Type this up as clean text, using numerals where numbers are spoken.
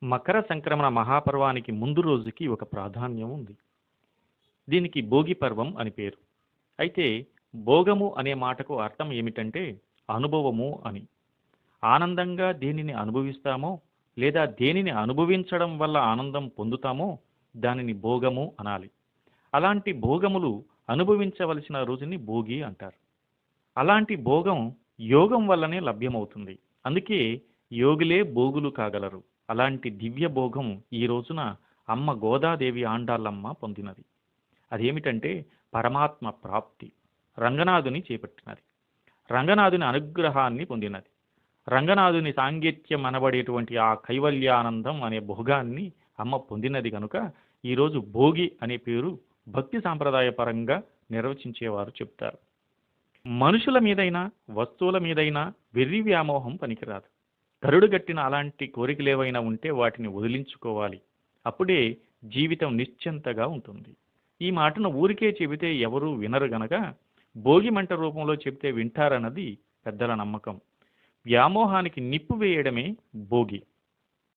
మకర సంక్రమణ మహాపర్వానికి ముందు రోజుకి ఒక ప్రాధాన్యం ఉంది. దీనికి భోగి పర్వం అని పేరు. అయితే భోగము అనే మాటకు అర్థం ఏమిటంటే అనుభవము అని. ఆనందంగా దేనిని అనుభవిస్తామో లేదా దేనిని అనుభవించడం వల్ల ఆనందం పొందుతామో దానిని భోగము అనాలి. అలాంటి భోగములు అనుభవించవలసిన రోజుని భోగి అంటారు. అలాంటి భోగం యోగం వల్లనే లభ్యమవుతుంది. అందుకే యోగులే భోగులు కాగలరు. అలాంటి దివ్య భోగం ఈ రోజున అమ్మ గోదాదేవి ఆండాళ్ళమ్మ పొందినది. అదేమిటంటే పరమాత్మ ప్రాప్తి. రంగనాథుని చేపట్టినది. రంగనాథుని అనుగ్రహాన్ని పొందినది. రంగనాథుని సాంగత్యం అనబడేటువంటి ఆ కైవల్యానందం అనే భోగాన్ని అమ్మ పొందినది కనుక ఈరోజు భోగి అనే పేరు భక్తి సాంప్రదాయ పరంగా నిర్వచించేవారు చెప్తారు. మనుషుల మీదైనా వస్తువుల మీదైనా వెర్రి వ్యామోహం పనికిరాదు. కరుడుగట్టిన అలాంటి కోరికలేవైనా ఉంటే వాటిని వదిలించుకోవాలి. అప్పుడే జీవితం నిశ్చింతగా ఉంటుంది. ఈ మాటను ఊరికే చెబితే ఎవరూ వినరు గనక భోగి మంట రూపంలో చెబితే వింటారన్నది పెద్దల నమ్మకం. వ్యామోహానికి నిప్పు వేయడమే భోగి.